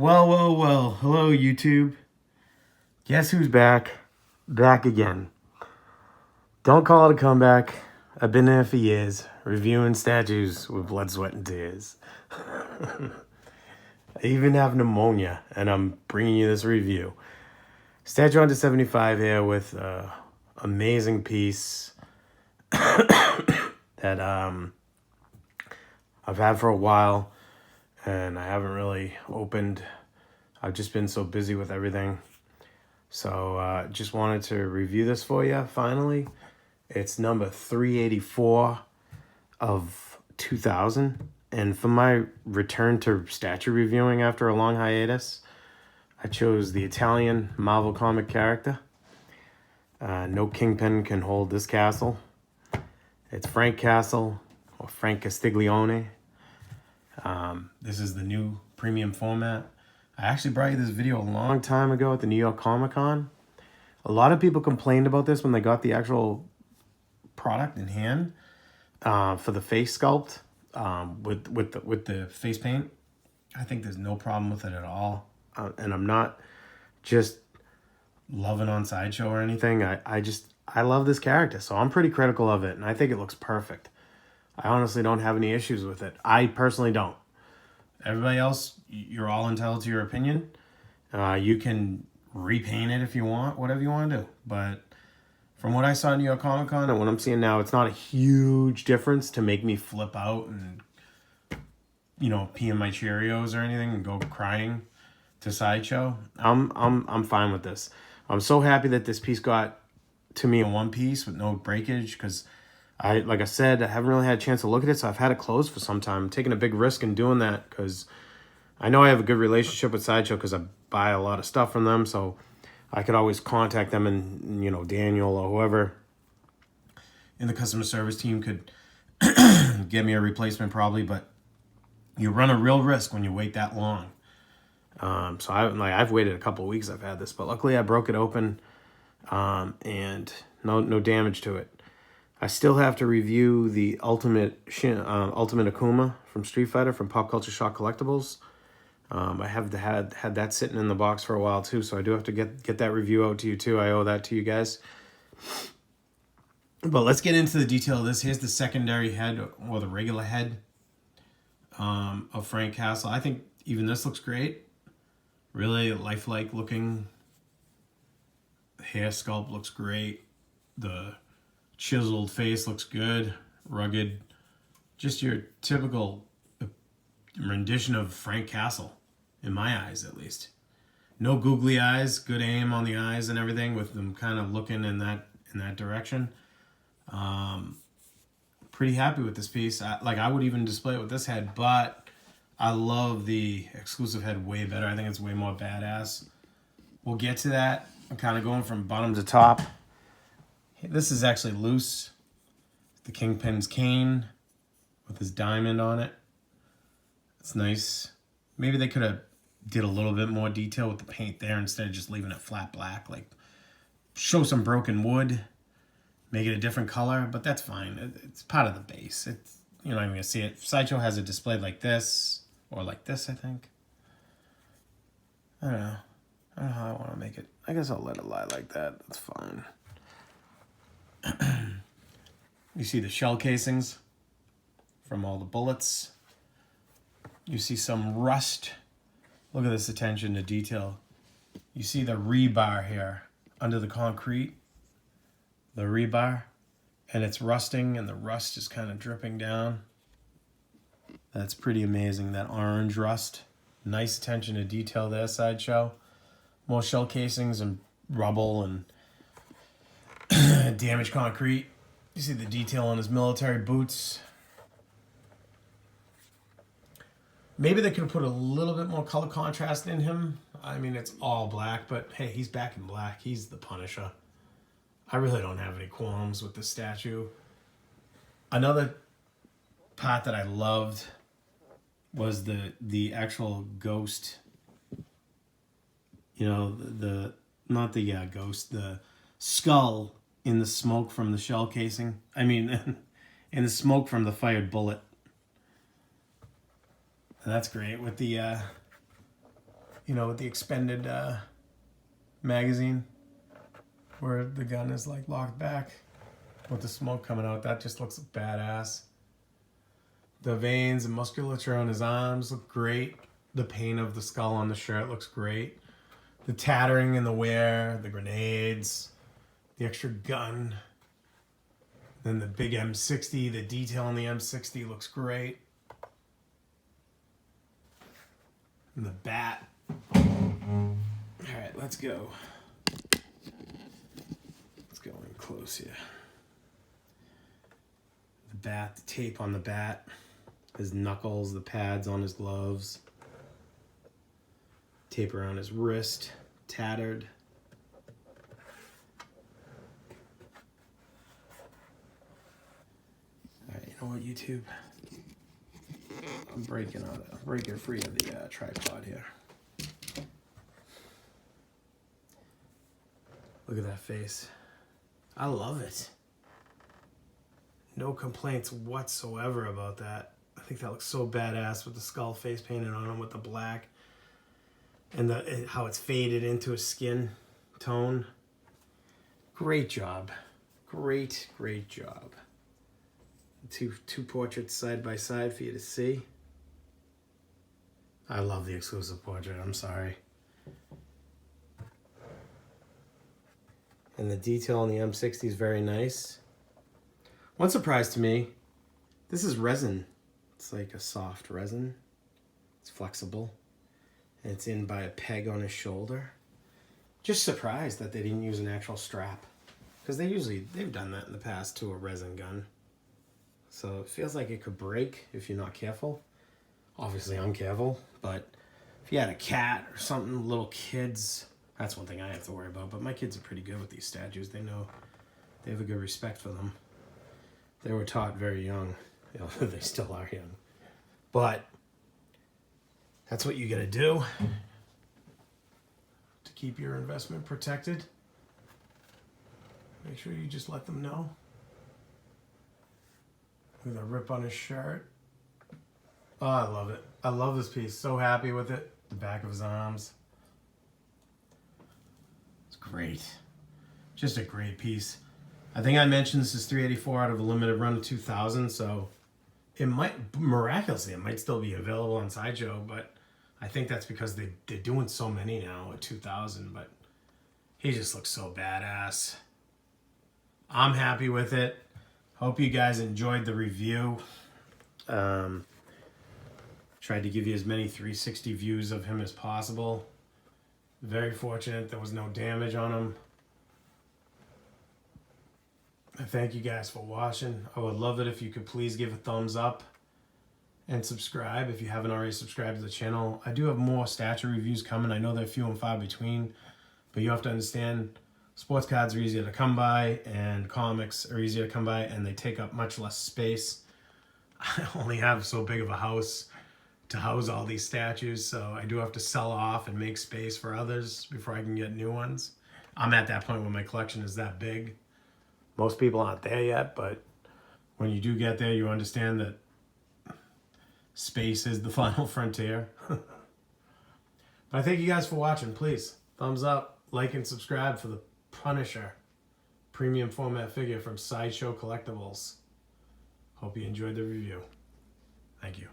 Well. Hello, YouTube. Guess who's back? Back again. Don't call it a comeback. I've been there for years, reviewing statues with blood, sweat, and tears. I even have pneumonia, and I'm bringing you this review. Statue under 75 here with amazing piece that I've had for a while, and I haven't really opened. I've just been so busy with everything. So just wanted to review this for you, finally. It's number 384 of 2000. And for my return to statue reviewing after a long hiatus, I chose the Italian Marvel comic character. No kingpin can hold this castle. It's Frank Castle, or Frank Castiglione. This is the new premium format. I actually brought you this video a long time ago at the New York Comic Con. A lot of people complained about this when they got the actual product in hand for the face sculpt with the face paint. I think there's no problem with it at all. And I'm not just loving on Sideshow or anything. I love this character, so I'm pretty critical of it, and I think it looks perfect. I honestly don't have any issues with it. I personally don't. Everybody else, you're all entitled to your opinion. You can repaint it if you want, whatever you want to do. But from what I saw at New York Comic Con and what I'm seeing now, it's not a huge difference to make me flip out and, pee in my Cheerios or anything and go crying to Sideshow. I'm fine with this. I'm so happy that this piece got to me in one piece with no breakage, because like I said, I haven't really had a chance to look at it, so I've had it closed for some time. I'm taking a big risk in doing that because I know I have a good relationship with Sideshow because I buy a lot of stuff from them, so I could always contact them, and Daniel or whoever in the customer service team could get me a replacement probably, but you run a real risk when you wait that long. So I've waited a couple of weeks. I've had this, but luckily I broke it open, and no damage to it. I still have to review the Ultimate Akuma from Street Fighter from Pop Culture Shock Collectibles. I have had that sitting in the box for a while too, so I do have to get that review out to you too. I owe that to you guys. But let's get into the detail of this. Here's the secondary head, or the regular head of Frank Castle. I think even this looks great. Really lifelike looking. The hair sculpt looks great. The chiseled face looks good, rugged. Just your typical rendition of Frank Castle, in my eyes at least. No googly eyes, good aim on the eyes and everything, with them kind of looking in that direction. Pretty happy with this piece. I would even display it with this head, but I love the exclusive head way better. I think it's way more badass. We'll get to that. I'm kind of going from bottom to top. This is actually loose. The Kingpin's cane with his diamond on it. It's nice. Maybe they could have did a little bit more detail with the paint there instead of just leaving it flat black. Like, show some broken wood, make it a different color, but that's fine. It's part of the base. You're not even gonna see it. Sideshow has it displayed like this, or like this, I think. I don't know how I want to make it. I guess I'll let it lie like that. That's fine. You see the shell casings from all the bullets. You see some rust. Look at this attention to detail. You see the rebar here under the concrete. The rebar. And it's rusting, and the rust is kind of dripping down. That's pretty amazing, that orange rust. Nice attention to detail there, Sideshow. More shell casings and rubble and damaged concrete. You see the detail on his military boots. Maybe they could have put a little bit more color contrast in him. I mean, it's all black, but hey, he's back in black. He's the Punisher. I really don't have any qualms with this statue. Another part that I loved was the actual ghost. Not the ghost, the skull in the smoke from the shell casing. I mean, in the smoke from the fired bullet. And that's great with the you know, with the expended magazine where the gun is like locked back with the smoke coming out. That just looks badass. The veins and musculature on his arms look great. The paint of the skull on the shirt looks great. The tattering and the wear, the grenades, the extra gun. Then the big M60, the detail on the M60 looks great. And the bat. All right, let's go. Let's go in close here. The bat, the tape on the bat, his knuckles, the pads on his gloves, tape around his wrist, tattered. All right, you know what, YouTube? I'm breaking free of the tripod here. Look at that face. I love it. No complaints whatsoever about that. I think that looks so badass with the skull face painted on him with the black and how it's faded into his skin tone. Great job. Great job. Two portraits side by side for you to see. I love the exclusive portrait, I'm sorry. And the detail on the M60 is very nice. One surprise to me, this is resin. It's like a soft resin. It's flexible. And it's in by a peg on his shoulder. Just surprised that they didn't use an actual strap. Because they've done that in the past to a resin gun. So it feels like it could break if you're not careful. Obviously I'm careful, but if you had a cat or something, little kids, that's one thing I have to worry about. But my kids are pretty good with these statues. They know, they have a good respect for them. They were taught very young. You know, they still are young. But that's what you gotta do to keep your investment protected. Make sure you just let them know. With a rip on his shirt. Oh, I love it. I love this piece. So happy with it. The back of his arms. It's great. Just a great piece. I think I mentioned this is 384 out of a limited run of 2,000, so it might, miraculously, it might still be available on Sideshow, but I think that's because they're doing so many now at 2,000, but he just looks so badass. I'm happy with it. Hope you guys enjoyed the review. Tried to give you as many 360 views of him as possible. Very fortunate there was no damage on him. I thank you guys for watching. I would love it if you could please give a thumbs up and subscribe if you haven't already subscribed to the channel. I do have more statue reviews coming. I know they're few and far between, but you have to understand sports cards are easier to come by and comics are easier to come by and they take up much less space. I only have so big of a house to house all these statues, so I do have to sell off and make space for others before I can get new ones. I'm at that point where my collection is that big. Most people aren't there yet, but when you do get there, you understand that space is the final frontier. But I thank you guys for watching. Please, thumbs up, like, and subscribe for the Punisher premium format figure from Sideshow Collectibles. Hope you enjoyed the review. Thank you.